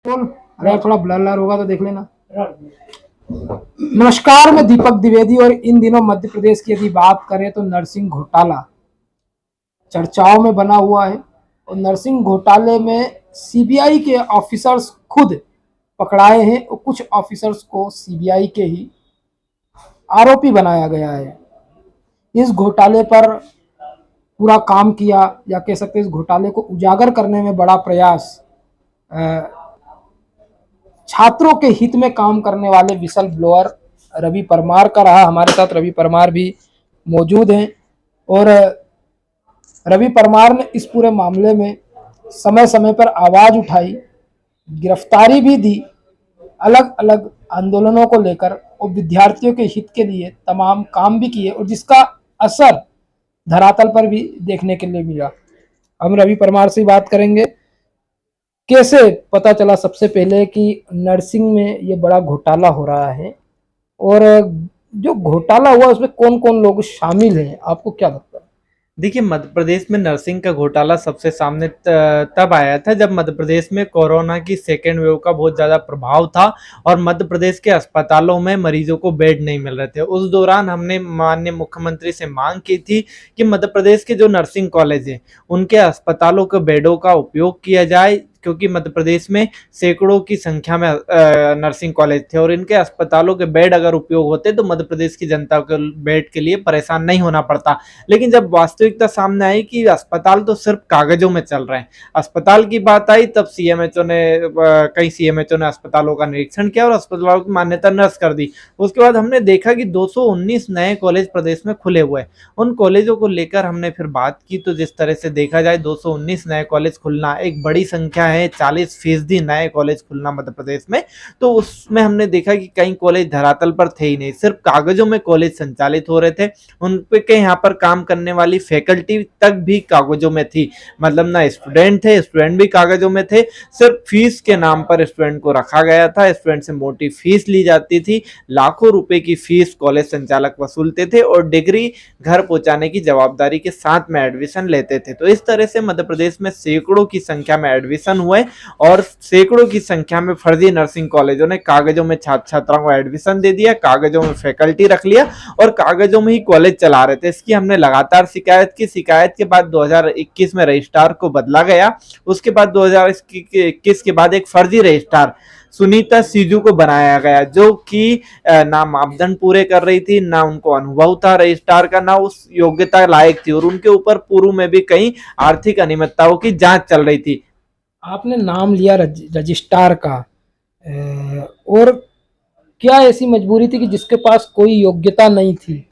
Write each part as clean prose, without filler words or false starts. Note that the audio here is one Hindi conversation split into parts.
बोल। अरे थोड़ा ब्लर ब्लर होगा तो देख लेना। नमस्कार, मैं दीपक द्विवेदी। और इन दिनों मध्य प्रदेश की यदि बात करें तो नरसिंह घोटाला चर्चाओं में बना हुआ है। और नरसिंह घोटाले में सीबीआई के ऑफिसर्स खुद पकड़ाए हैं और कुछ ऑफिसर्स को सीबीआई के ही आरोपी बनाया गया है। इस घोटाले पर पूरा काम किया, या कह सकते हैं इस घोटाले को उजागर करने में बड़ा प्रयास छात्रों के हित में काम करने वाले विसल ब्लोअर रवि परमार का रहा। हमारे साथ रवि परमार भी मौजूद हैं। और रवि परमार ने इस पूरे मामले में समय समय पर आवाज़ उठाई, गिरफ्तारी भी दी, अलग अलग आंदोलनों को लेकर और विद्यार्थियों के हित के लिए तमाम काम भी किए, और जिसका असर धरातल पर भी देखने के लिए मिला। हम रवि परमार से बात करेंगे। कैसे पता चला सबसे पहले कि नर्सिंग में ये बड़ा घोटाला हो रहा है, और जो घोटाला हुआ उसमें कौन कौन लोग शामिल हैं, आपको क्या लगता है? देखिए, मध्य प्रदेश में नर्सिंग का घोटाला सबसे सामने तब आया था जब मध्य प्रदेश में कोरोना की सेकेंड वेव का बहुत ज़्यादा प्रभाव था और मध्य प्रदेश के अस्पतालों में मरीजों को बेड नहीं मिल रहे थे। उस दौरान हमने माननीय मुख्यमंत्री से मांग की थी कि मध्य प्रदेश के जो नर्सिंग कॉलेज हैं उनके अस्पतालों के बेडों का उपयोग किया जाए, क्योंकि मध्य प्रदेश में सैकड़ों की संख्या में नर्सिंग कॉलेज थे और इनके अस्पतालों के बेड अगर उपयोग होते तो मध्य प्रदेश की जनता को बेड के लिए परेशान नहीं होना पड़ता। लेकिन जब वास्तविकता सामने आई कि अस्पताल तो सिर्फ कागजों में चल रहे हैं, अस्पताल की बात आई तब सीएमएचओ ने कई सीएमएचओ ने अस्पतालों का निरीक्षण किया और अस्पतालों की मान्यता नष्ट कर दी। उसके बाद हमने देखा कि 219 नए कॉलेज प्रदेश में खुले हुए हैं। उन कॉलेजों को लेकर हमने फिर बात की तो जिस तरह से देखा जाए 219 नए कॉलेज खुलना एक बड़ी संख्या है। 40% नए कॉलेज खुलना मध्य प्रदेश में, तो उसमें हमने देखा कि कई कॉलेज धरातल पर थे ही नहीं, सिर्फ कागजों में कॉलेज संचालित हो रहे थे। उन पे यहाँ पर काम करने वाली फैकल्टी तक भी कागजों में थी, मतलब ना स्टूडेंट थे, स्टूडेंट भी कागजों में थे। सिर्फ फीस के नाम पर स्टूडेंट को रखा गया था, स्टूडेंट से मोटी फीस ली जाती थी, लाखों रुपए की फीस कॉलेज संचालक वसूलते थे और डिग्री घर पहुंचाने की जवाबदारी के साथ में एडमिशन लेते थे। तो इस तरह से मध्य प्रदेश में सैकड़ों की संख्या में एडमिशन हुए और सैकड़ों की संख्या में फर्जी नर्सिंग कॉलेजों ने कागजों में छात्र छात्राओं को एडमिशन दे दिया, कागजों में फैकल्टी रख लिया और कागजों में ही कॉलेज चला रहे थे। इसकी हमने लगातार शिकायत की। शिकायत के बाद 2021 में रजिस्ट्रार को बदला गया। उसके बाद 2021 के बाद एक फर्जी रजिस्ट्रार सुनीता सीजू को बनाया गया, जो कि ना मापदंड पूरे कर रही थी, ना उनको अनुभव था रजिस्ट्रार का, ना उस योग्यता लायक थी और उनके ऊपर पूर्व में भी कई आर्थिक अनियमितताओं की जांच चल रही थी। आपने नाम लिया रजिस्ट्रार का, और क्या ऐसी मजबूरी थी कि जिसके पास कोई योग्यता नहीं थी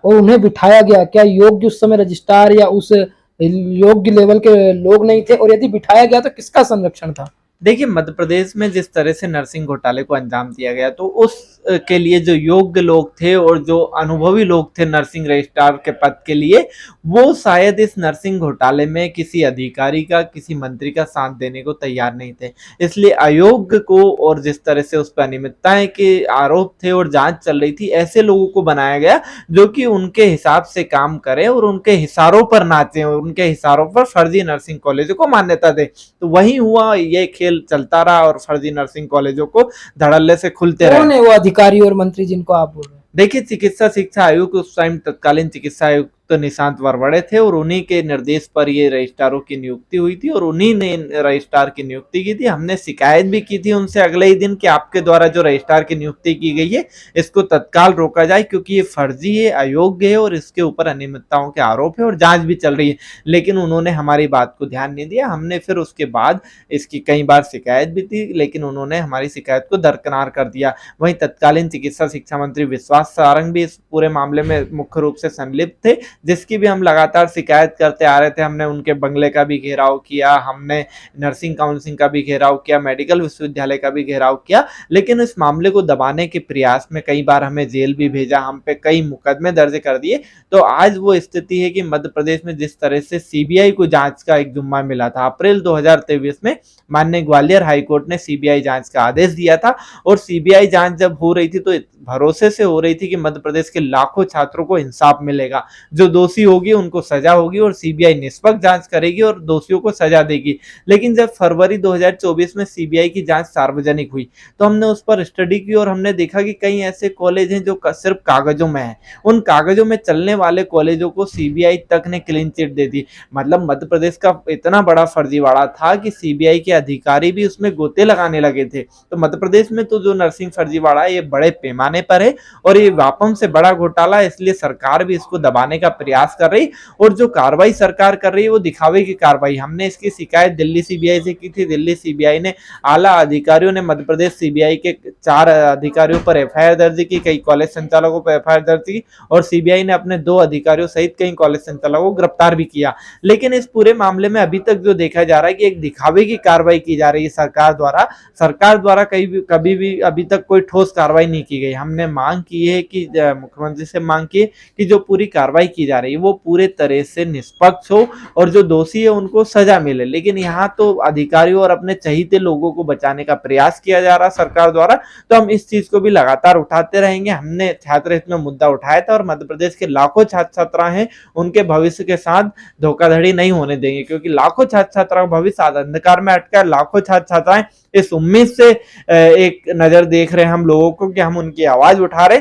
और उन्हें बिठाया गया? क्या योग्य उस समय रजिस्ट्रार या उस योग्य लेवल के लोग नहीं थे, और यदि बिठाया गया तो किसका संरक्षण था? देखिए, मध्य प्रदेश में जिस तरह से नर्सिंग घोटाले को अंजाम दिया गया तो उस के लिए जो योग्य लोग थे और जो अनुभवी लोग थे नर्सिंग रजिस्ट्रार के पद के लिए, वो शायद इस नर्सिंग घोटाले में किसी अधिकारी का, किसी मंत्री का साथ देने को तैयार नहीं थे। इसलिए अयोग्य को, और जिस तरह से उस पर अनियमितताएं के आरोप थे और जांच चल रही थी, ऐसे लोगों को बनाया गया जो कि उनके हिसाब से काम करें और उनके हिसारों पर नाचें और उनके हिसारों पर फर्जी नर्सिंग कॉलेजों को मान्यता दे। तो वही हुआ, ये खेल चलता रहा और फर्जी नर्सिंग कॉलेजों को धड़ल्ले से खुलते रहे। कौन है वो अधिकारी और मंत्री जिनको आप बोल रहे हैं? देखिए, चिकित्सा शिक्षा आयुक्त उस टाइम तत्कालीन चिकित्सा आयुक्त निशांत वरवड़े थे और उन्हीं के निर्देश पर ये रजिस्ट्रारों की नियुक्ति हुई थी और उन्हीं ने रजिस्ट्रार की नियुक्ति की थी। हमने शिकायत भी की थी उनसे अगले ही दिन कि आपके द्वारा जो रजिस्ट्रार की नियुक्ति की गई है इसको तत्काल रोका जाए, क्योंकि ये फर्जी है, अयोग्य है और इसके ऊपर अनियमितताओं के आरोप है और जांच भी चल रही है। लेकिन उन्होंने हमारी बात को ध्यान नहीं दिया। हमने फिर उसके बाद इसकी कई बार शिकायत भी थी, लेकिन उन्होंने हमारी शिकायत को दरकिनार कर दिया। वहीं तत्कालीन चिकित्सा शिक्षा मंत्री विश्वास सारंग भी इस पूरे मामले में मुख्य रूप से संलिप्त थे, जिसकी भी हम लगातार शिकायत करते आ रहे थे। हमने उनके बंगले का भी घेराव किया, हमने नर्सिंग काउंसिल का भी घेराव किया, मेडिकल विश्वविद्यालय का भी घेराव किया, लेकिन इस मामले को दबाने के प्रयास में कई बार हमें जेल भी भेजा, हम पे कई मुकदमे दर्ज कर दिए। तो आज वो स्थिति है कि मध्य प्रदेश में जिस तरह से सीबीआई को जांच का एक जुम्मा मिला था, अप्रैल 2023 में माननीय ग्वालियर हाईकोर्ट ने सीबीआई जांच का आदेश दिया था और सीबीआई जांच जब हो रही थी तो भरोसे से हो रही थी कि मध्य प्रदेश के लाखों छात्रों को इंसाफ मिलेगा, जो दोषी होगी उनको सजा होगी और सीबीआई निष्पक्ष जांच करेगी और दोषियों को सजा देगी। लेकिन जब फरवरी 2024 में सीबीआई की जांच सार्वजनिक हुई तो हमने उस पर स्टडी की और हमने देखा कि कई ऐसे कॉलेज हैं जो सिर्फ कागजों में हैं। उन कागजों में चलने वाले कॉलेजों को सीबीआई तक ने क्लीन चिट दे दी। मतलब मध्य प्रदेश का इतना बड़ा फर्जीवाड़ा था कि सीबीआई के अधिकारी भी उसमें गोते लगाने लगे थे। तो मध्य प्रदेश में तो जो नर्सिंग फर्जीवाड़ा है ये बड़े पैमाने पर है और ये वापम से बड़ा घोटाला है, इसलिए सरकार भी इसको दबाने का प्रयास कर रही और जो कार्रवाई सरकार कर रही है वो दिखावे की कार्रवाई। हमने इसकी शिकायत दिल्ली सीबीआई से की थी। दिल्ली सीबीआई ने आला अधिकारियों ने मध्य प्रदेश सीबीआई के 4 अधिकारियों पर एफआईआर दर्ज की, कई कॉलेज संचालकों पर एफआईआर दर्ज की और सीबीआई ने अपने 2 अधिकारियों सहित कई कॉलेज संचालकों को गिरफ्तार भी किया। लेकिन इस पूरे मामले में अभी तक जो देखा जा रहा है कि एक दिखावे की कार्रवाई की जा रही है सरकार द्वारा कभी भी अभी तक कोई ठोस कार्रवाई नहीं की गई। हमने मांग की है कि मुख्यमंत्री से मांग की है कि जो पूरी कार्रवाई की जा रही है वो पूरे तरह से निष्पक्ष हो और जो दोषी है उनको सजा मिले। लेकिन यहाँ तो अधिकारियों और अपने चहीते लोगों को बचाने का प्रयास किया जा रहा सरकार द्वारा, तो हम इस चीज को भी लगातार उठाते रहेंगे। हमने छात्र हित में मुद्दा उठाया था और मध्य प्रदेश के लाखों छात्र छात्राएं हैं उनके भविष्य के साथ धोखाधड़ी नहीं होने देंगे, क्योंकि लाखों छात्र छात्राओं का भविष्य अंधकार में अटका है। लाखों छात्र छात्राएं इस उम्मीद से एक नजर देख रहे हैं हम लोगों को कि हम उनकी आवाज उठा रहे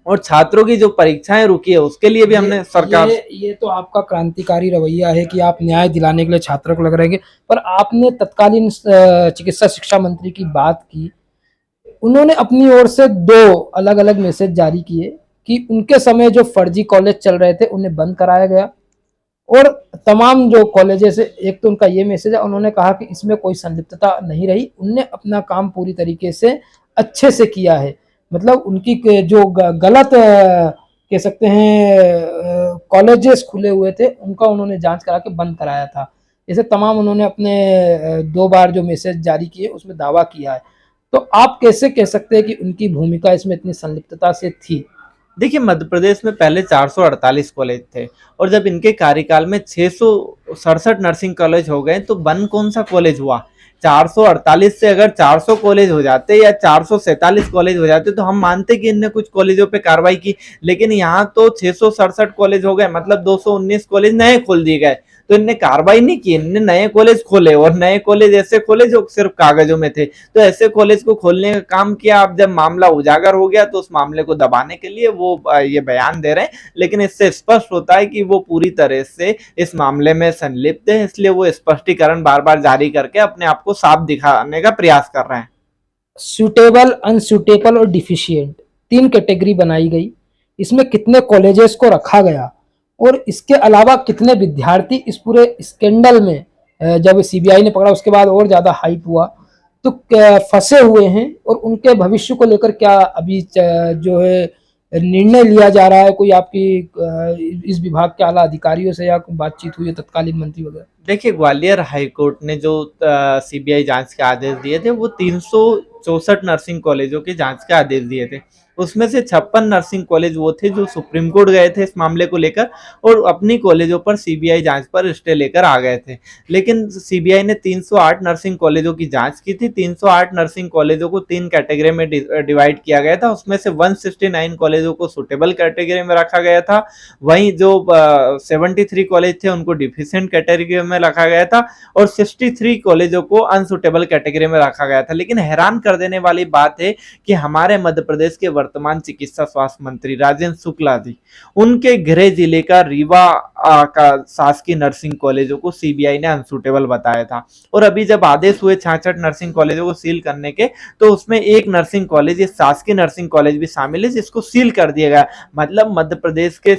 और छात्रों की जो परीक्षाएं रुकी है उसके लिए भी हमने सरकार ये तो आपका क्रांतिकारी रवैया है कि आप न्याय दिलाने के लिए छात्रों को लग रहेंगे। पर आपने तत्कालीन चिकित्सा शिक्षा मंत्री की बात की, उन्होंने अपनी ओर से 2 अलग अलग मैसेज जारी किए कि उनके समय जो फर्जी कॉलेज चल रहे थे उन्हें बंद कराया गया और तमाम जो कॉलेजेस है, एक तो उनका ये मैसेज है, उन्होंने कहा कि इसमें कोई संलिप्तता नहीं रही, उनने अपना काम पूरी तरीके से अच्छे से किया है। मतलब उनकी जो गलत कह सकते हैं कॉलेजेस खुले हुए थे उनका उन्होंने जांच करा के बंद कराया था। ऐसे तमाम उन्होंने अपने 2 बार जो मैसेज जारी किए उसमें दावा किया है। तो आप कैसे कह सकते हैं कि उनकी भूमिका इसमें इतनी संलिप्तता से थी? देखिए, मध्य प्रदेश में पहले 448 कॉलेज थे और जब इनके कार्यकाल में 667 नर्सिंग कॉलेज हो गए तो बंद कौन सा कॉलेज हुआ? 448 से अगर 400 कॉलेज हो जाते या 447 कॉलेज हो जाते तो हम मानते कि इनने कुछ कॉलेजों पे कार्रवाई की, लेकिन यहाँ तो 667 कॉलेज हो गए, मतलब 219 कॉलेज नए खोल दिए गए। तो इनने कार्रवाई नहीं की, इनने नए कॉलेज खोले और नए कॉलेज ऐसे खोले जो सिर्फ कागजों में थे। तो ऐसे कॉलेज को खोलने का काम किया। अब जब मामला उजागर हो गया तो उस मामले को दबाने के लिए वो ये बयान दे रहे हैं, लेकिन इससे स्पष्ट होता है कि वो पूरी तरह से इस मामले में संलिप्त है, इसलिए वो स्पष्टीकरण बार बार जारी करके अपने आप को साफ दिखाने का प्रयास कर रहे हैं। सूटेबल, अनसूटेबल और डिफिशियंट 3 कैटेगरी बनाई गई। इसमें कितने कॉलेजेस को रखा गया और इसके अलावा कितने विद्यार्थी इस पूरे स्कैंडल में जब सीबीआई ने पकड़ा उसके बाद और ज्यादा हाइप हुआ तो फंसे हुए हैं और उनके भविष्य को लेकर क्या अभी जो है निर्णय लिया जा रहा है? कोई आपकी इस विभाग के आला अधिकारियों से या बातचीत हुई है तत्कालीन मंत्री वगैरह? देखिए, ग्वालियर हाईकोर्ट ने जो सीबीआई जांच के आदेश दिए थे वो 364 नर्सिंग कॉलेजों के जांच के आदेश दिए थे। उसमें से 56 नर्सिंग कॉलेज वो थे जो सुप्रीम कोर्ट गए थे इस मामले को लेकर और अपनी कॉलेजों पर सीबीआई जांच पर स्टे लेकर आ गए थे। लेकिन सीबीआई ने 308 नर्सिंग कॉलेजों की जांच की थी। 308 नर्सिंग कॉलेजों को 3 कैटेगरी में डिवाइड किया गया था। उसमें से 169 कॉलेजों को सुटेबल कैटेगरी में रखा गया था, वहीं जो 73 कॉलेज थे उनको डिफिशिएंट कैटेगरी में रखा गया था और 63 कॉलेजों को अनसुटेबल कैटेगरी में रखा गया था। लेकिन हैरान कर देने वाली बात है कि हमारे मध्य प्रदेश के वर्तमान चिकित्सा स्वास्थ्य मंत्री राजेंद्र शुक्ला जी, उनके गृह जिले का रीवा का शासकीय नर्सिंग कॉलेजों को सीबीआई ने अनसुटेबल बताया था और अभी जब आदेश हुए 66 नर्सिंग कॉलेजों को सील करने के तो उसमें एक नर्सिंग कॉलेज, ये शासकीय नर्सिंग कॉलेज भी शामिल है जिसको सील कर दिया गया। मतलब मध्य प्रदेश के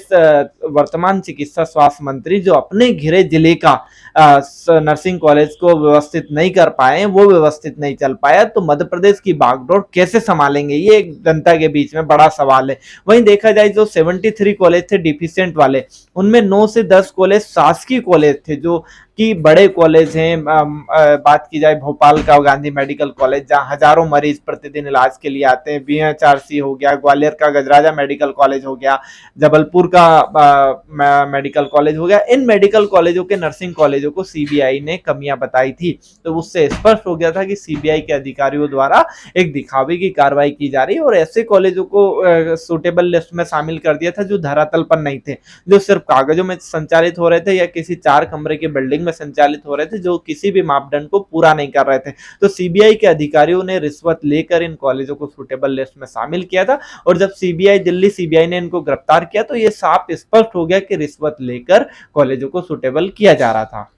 वर्तमान चिकित्सा स्वास्थ्य मंत्री जो अपने गृह जिले का नर्सिंग कॉलेज को व्यवस्थित नहीं कर पाए, वो व्यवस्थित नहीं चल पाया, तो मध्य प्रदेश की बागडोर कैसे संभालेंगे, ये एक जनता के बीच में बड़ा सवाल है। वहीं देखा जाए जो 73 कॉलेज थे डिफिशिएंट वाले, उनमें 9 से 10 कॉलेज शासकीय कॉलेज थे, जो कि बड़े कॉलेज हैं। बात की जाए भोपाल का गांधी मेडिकल कॉलेज, जहां हजारों मरीज प्रतिदिन इलाज के लिए आते हैं, BHRC हो गया, ग्वालियर का गजराजा मेडिकल कॉलेज हो गया, जबलपुर का मेडिकल कॉलेज हो गया। इन मेडिकल कॉलेजों के, नर्सिंग कॉलेजों को सीबीआई ने कमियां बताई थी। तो उससे स्पष्ट हो गया था कि सीबीआई के अधिकारियों द्वारा एक दिखावे की कार्रवाई की जा रही है और ऐसे कॉलेजों को सुटेबल लिस्ट में शामिल कर दिया था जो धरातल पर नहीं थे, जो सिर्फ कागजों में संचालित हो रहे थे या किसी 4 कमरे की बिल्डिंग में संचालित हो रहे थे, जो किसी भी मापदंड को पूरा नहीं कर रहे थे। तो सीबीआई के अधिकारियों ने रिश्वत लेकर इन कॉलेजों को सुटेबल लिस्ट में शामिल किया था और जब दिल्ली सीबीआई ने इनको गिरफ्तार किया तो ये साफ स्पष्ट हो गया कि रिश्वत लेकर कॉलेजों को सुटेबल किया जा रहा था।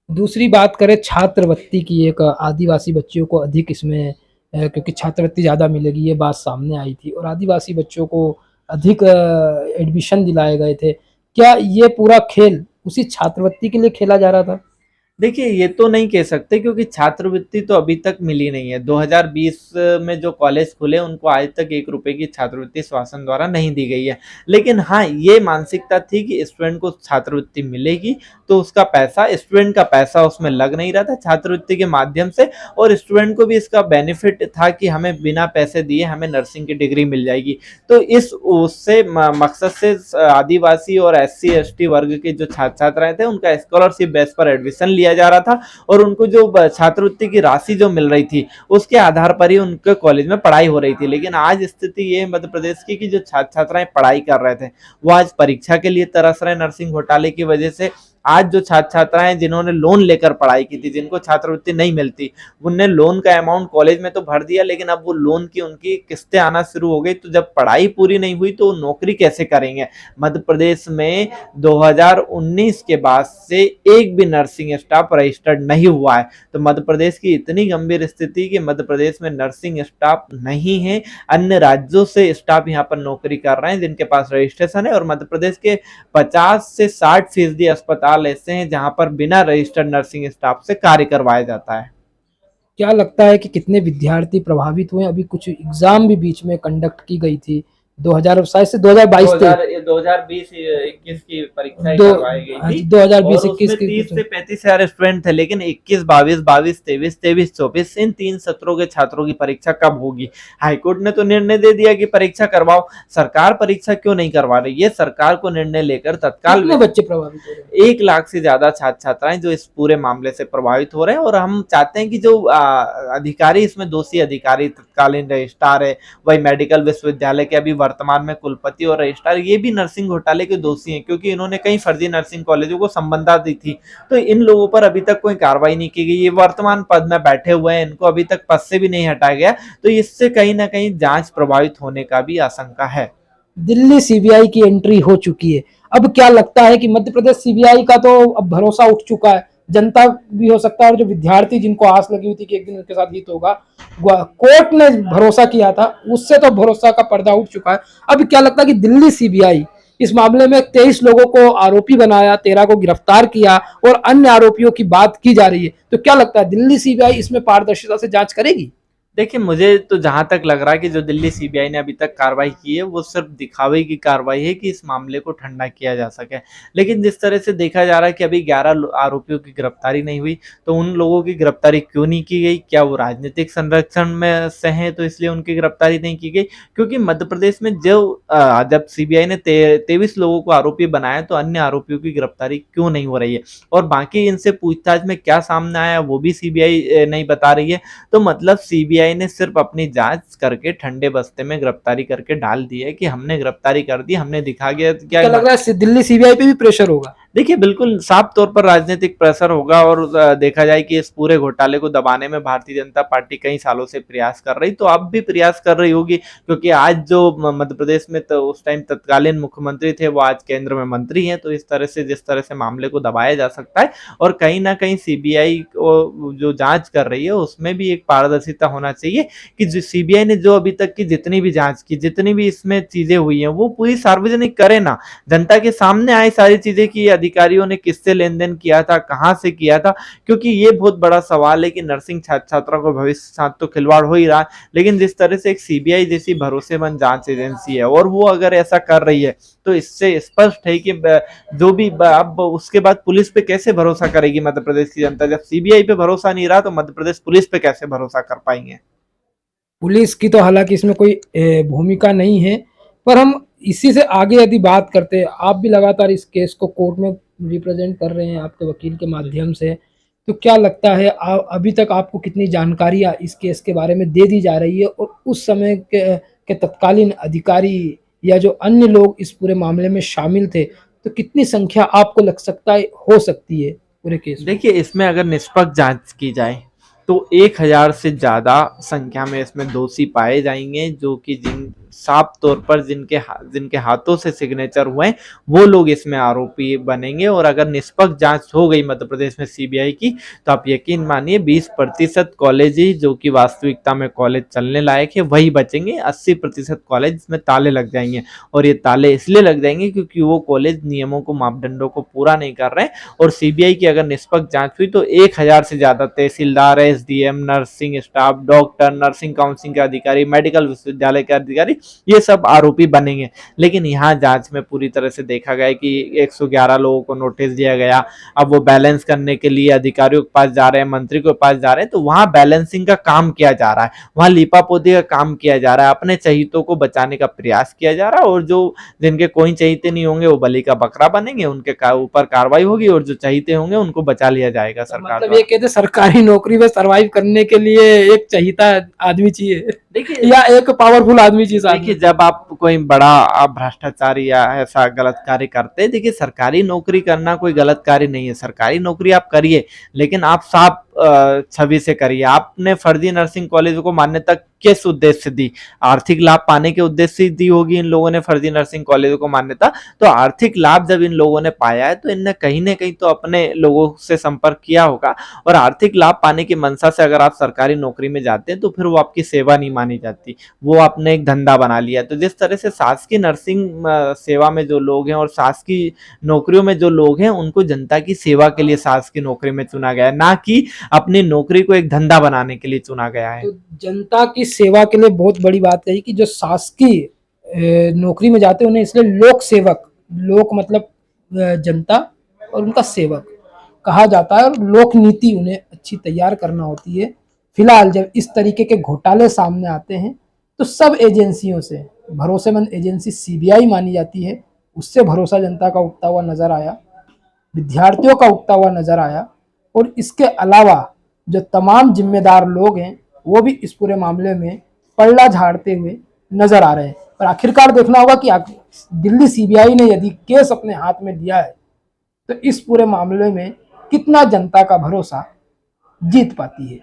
दूसरी बात करें छात्रवृत्ति की, एक आदिवासी बच्चियों को अधिक इसमें क्योंकि छात्रवृत्ति ज़्यादा मिलेगी ये बात सामने आई थी और आदिवासी बच्चों को अधिक एडमिशन दिलाए गए थे। क्या ये पूरा खेल उसी छात्रवृत्ति के लिए खेला जा रहा था? देखिए, ये तो नहीं कह सकते क्योंकि छात्रवृत्ति तो अभी तक मिली नहीं है। 2020 में जो कॉलेज खुले उनको आज तक 1 रुपए की छात्रवृत्ति शासन द्वारा नहीं दी गई है। लेकिन हाँ, ये मानसिकता थी कि स्टूडेंट को छात्रवृत्ति मिलेगी तो उसका पैसा, स्टूडेंट का पैसा उसमें लग नहीं रहा था छात्रवृत्ति के माध्यम से, और स्टूडेंट को भी इसका बेनिफिट था कि हमें बिना पैसे दिए हमें नर्सिंग की डिग्री मिल जाएगी। तो इस उससे मकसद से आदिवासी और SC ST वर्ग के जो छात्र छात्राएं थे उनका स्कॉलरशिप बेस पर एडमिशन लिया जा रहा था और उनको जो छात्रवृत्ति की राशि जो मिल रही थी उसके आधार पर ही उनके कॉलेज में पढ़ाई हो रही थी। लेकिन आज स्थिति ये है मध्य प्रदेश की कि जो छात्र छात्राएं पढ़ाई कर रहे थे वो आज परीक्षा के लिए तरस रहे नर्सिंग घोटाले की वजह से। आज जो छात्र छात्राएं जिन्होंने लोन लेकर पढ़ाई की थी, जिनको छात्रवृत्ति नहीं मिलती, उनने लोन का अमाउंट कॉलेज में तो भर दिया लेकिन अब वो लोन की उनकी किस्तें आना शुरू हो गई। तो जब पढ़ाई पूरी नहीं हुई तो नौकरी कैसे करेंगे? मध्य प्रदेश में 2019 के बाद से एक भी नर्सिंग स्टाफ रजिस्टर्ड नहीं हुआ है। तो मध्य प्रदेश की इतनी गंभीर स्थिति कि मध्य प्रदेश में नर्सिंग स्टाफ नहीं है। अन्य राज्यों से स्टाफ यहाँ पर नौकरी कर रहे हैं जिनके पास रजिस्ट्रेशन है, और मध्य प्रदेश के 50 से 60% अस्पताल ऐसे हैं जहां पर बिना रजिस्टर्ड नर्सिंग स्टाफ से कार्य करवाया जाता है। क्या लगता है कि कितने विद्यार्थी प्रभावित हुए? अभी कुछ एग्जाम भी बीच में कंडक्ट की गई थी 2000 से 2022 2020-21 की परीक्षाएं करवाई गई थी 2020-21 की 30 से 35 हजार स्टूडेंट थे, लेकिन 21, 22, 23, 24 इन 3 सत्रों के छात्रों की परीक्षा कब होगी? हाईकोर्ट ने तो निर्णय दे दिया कि परीक्षा करवाओ। सरकार परीक्षा क्यों नहीं करवा रही? ये सरकार को निर्णय लेकर तत्काल बच्चे प्रभावित हो रहे हैं। 1 लाख से ज्यादा छात्र छात्राएं जो इस पूरे मामले से प्रभावित हो रहे हैं, और हम चाहते हैं कि जो अधिकारी, इसमें दोषी अधिकारी तत्कालीन रजिस्ट्रार है, वही मेडिकल विश्वविद्यालय के अभी वर्तमान में कुलपति और रजिस्ट्रार, ये भी नर्सिंग घोटाले के दोषी हैं क्योंकि इन्होंने कई फर्जी नर्सिंग कॉलेजों को संबंधा दी थी। तो इन लोगों पर अभी तक कोई कार्रवाई नहीं की गई। ये वर्तमान पद में बैठे हुए हैं, इनको अभी तक पद से भी नहीं हटाया गया। तो इससे कहीं ना कहीं जांच प्रभावित होने का भी आशंका है। दिल्ली सीबीआई की एंट्री हो चुकी है। अब क्या लगता है कि मध्य प्रदेश सीबीआई का तो अब भरोसा उठ चुका है, जनता भी हो सकता है और जो विद्यार्थी जिनको आस लगी हुई थी कि एक दिन उनके साथ हित होगा, कोर्ट ने भरोसा किया था, उससे तो भरोसा का पर्दा उठ चुका है। अब क्या लगता है कि दिल्ली सीबीआई इस मामले में 23 लोगों को आरोपी बनाया, 13 को गिरफ्तार किया और अन्य आरोपियों की बात की जा रही है, तो क्या लगता है दिल्ली सीबीआई इसमें पारदर्शिता से जांच करेगी? देखिए, मुझे तो जहां तक लग रहा है कि जो दिल्ली सीबीआई ने अभी तक कार्रवाई की है वो सिर्फ दिखावे की कार्रवाई है कि इस मामले को ठंडा किया जा सके। लेकिन जिस तरह से देखा जा रहा है कि अभी 11 आरोपियों की गिरफ्तारी नहीं हुई, तो उन लोगों की गिरफ्तारी क्यों नहीं की गई? क्या वो राजनीतिक संरक्षण में से हैं तो इसलिए उनकी गिरफ्तारी नहीं की गई? क्योंकि मध्य प्रदेश में जब सीबीआई ने 23 लोगों को आरोपी बनाया तो अन्य आरोपियों की गिरफ्तारी क्यों नहीं हो रही है? और बाकी इनसे पूछताछ में क्या सामने आया वो भी सीबीआई नहीं बता रही है। तो मतलब सीबीआई ने सिर्फ अपनी जांच करके ठंडे बस्ते में गिरफ्तारी करके डाल दी है कि हमने गिरफ्तारी कर दी, हमने दिखा गया। क्या लग रहा है दिल्ली सीबीआई पे भी प्रेशर होगा? देखिए, बिल्कुल साफ तौर पर राजनीतिक प्रेशर होगा, और देखा जाए कि इस पूरे घोटाले को दबाने में भारतीय जनता पार्टी कई सालों से प्रयास कर रही, तो अब भी प्रयास कर रही होगी। क्योंकि आज जो मध्य प्रदेश में तो उस टाइम तत्कालीन मुख्यमंत्री थे वो आज केंद्र में मंत्री हैं। तो इस तरह से जिस तरह से मामले को दबाया जा सकता है, और कहीं ना कहीं सीबीआई को जो जांच कर रही है उसमें भी एक पारदर्शिता होना चाहिए कि जो सीबीआई ने जो अभी तक की जितनी भी जांच की, जितनी भी इसमें चीजें हुई हैं वो पूरी सार्वजनिक करे ना, जनता के सामने आए सारी चीजें की अधिकारियों ने किससे लेन देन किया था, कहां से किया था, क्योंकि ये बहुत बड़ा सवाल है कि नर्सिंग छात्र छात्राओं को भविष्य के साथ तो खिलवाड़ हो ही रहा है, लेकिन जिस तरह से एक सीबीआई जैसी भरोसेमंद जांच एजेंसी है और वो अगर ऐसा कर रही है तो इससे स्पष्ट है कि जो भी अब उसके बाद पुलिस पे कैसे भरोसा करेगी मध्य प्रदेश की जनता। जब सीबीआई पे भरोसा नहीं रहा तो मध्य प्रदेश पुलिस पे कैसे भरोसा कर पाएंगे। पुलिस की तो हालांकि इसमें कोई भूमिका नहीं है, पर हम इसी से आगे यदि बात करते हैं, आप भी लगातार इस केस को कोर्ट में रिप्रेजेंट कर रहे हैं आपके वकील के माध्यम से, तो क्या लगता है अभी तक आपको कितनी जानकारियां इस केस के बारे में दे दी जा रही है, और उस समय के तत्कालीन अधिकारी या जो अन्य लोग इस पूरे मामले में शामिल थे, तो कितनी संख्या आपको लग सकता है हो सकती है पूरे केस में? देखिए, इसमें अगर निष्पक्ष जांच की जाए तो 1000 से ज्यादा संख्या में इसमें दोषी पाए जाएंगे, जो कि जिन साफ तौर पर जिनके हाथों से सिग्नेचर हुए वो लोग इसमें आरोपी बनेंगे। और अगर निष्पक्ष जांच हो गई मध्य प्रदेश में सीबीआई की, तो आप यकीन मानिए 20% कॉलेज ही जो कि वास्तविकता में कॉलेज चलने लायक है वही बचेंगे, 80% कॉलेज में ताले लग जाएंगे। और ये ताले इसलिए लग जाएंगे क्योंकि वो कॉलेज नियमों को, मापदंडों को पूरा नहीं कर रहे हैं। और सीबीआई की अगर निष्पक्ष जांच हुई तो 1000 से ज्यादा तहसीलदार, SDM, nursing staff, doctor, nursing council के अधिकारी, मेडिकल विश्वविद्यालय के अधिकारी, ये सब आरोपी बनेंगे। लेकिन यहाँ जांच में पूरी तरह से देखा गया कि 111 लोगों को नोटिस दिया गया। अब वो बैलेंस करने के लिए अधिकारियों के पास जा रहे हैं, मंत्री के पास जा रहे हैं, तो वहां बैलेंसिंग का काम किया जा रहा है, वहां लीपापोती का काम किया जा रहा है, अपने चहीतों को बचाने का प्रयास किया जा रहा है। और जो जिनके कोई चहीते नहीं होंगे वो बलि का बकरा बनेंगे, उनके ऊपर कार्रवाई होगी, और जो चहीते होंगे उनको बचा लिया जाएगा सरकार। मतलब ये कहते सरकारी नौकरी में सरवाइव करने के लिए एक चहीता आदमी चाहिए, देखिए या एक पावरफुल आदमी चाहिए। देखिए, जब आप कोई बड़ा भ्रष्टाचार या ऐसा गलत कार्य करते हैं, देखिए सरकारी नौकरी करना कोई गलत कार्य नहीं है, सरकारी नौकरी आप करिए, लेकिन आप साफ छवि से करिए। आपने फर्जी नर्सिंग कॉलेज को मान्यता किस उद्देश्य से दी? आर्थिक लाभ पाने के उद्देश्य से दी होगी इन लोगों ने फर्जी नर्सिंग कॉलेज को मान्यता। तो आर्थिक लाभ जब इन लोगों ने पाया है तो इनने कहीं ना कहीं तो अपने लोगों से संपर्क किया होगा, और आर्थिक लाभ पाने की मंशा से अगर आप सरकारी नौकरी में जाते हैं तो फिर वो आपकी सेवा नहीं मानी जाती, वो आपने एक धंधा बना लिया। तो जिस तरह से शासकीय नर्सिंग सेवा में जो लोग हैं और शासकीय नौकरियों में जो लोग हैं, उनको जनता की सेवा के लिए शासकीय नौकरी में चुना गया है, ना कि अपनी नौकरी को एक धंधा बनाने के लिए चुना गया है। तो जनता की सेवा के लिए बहुत बड़ी बात है कि जो शासकीय नौकरी में जाते हैं उन्हें इसलिए लोक सेवक, लोक मतलब जनता और उनका सेवक कहा जाता है, और लोक नीति उन्हें अच्छी तैयार करना होती है। फिलहाल जब इस तरीके के घोटाले सामने आते हैं तो सब एजेंसियों से भरोसेमंद एजेंसी सीबीआई मानी जाती है, उससे भरोसा जनता का उठता हुआ नजर आया, विद्यार्थियों का उठता हुआ नजर आया, और इसके अलावा जो तमाम जिम्मेदार लोग हैं वो भी इस पूरे मामले में पल्ला झाड़ते हुए नजर आ रहे हैं। पर आखिरकार देखना होगा कि दिल्ली सीबीआई ने यदि केस अपने हाथ में लिया है तो इस पूरे मामले में कितना जनता का भरोसा जीत पाती है।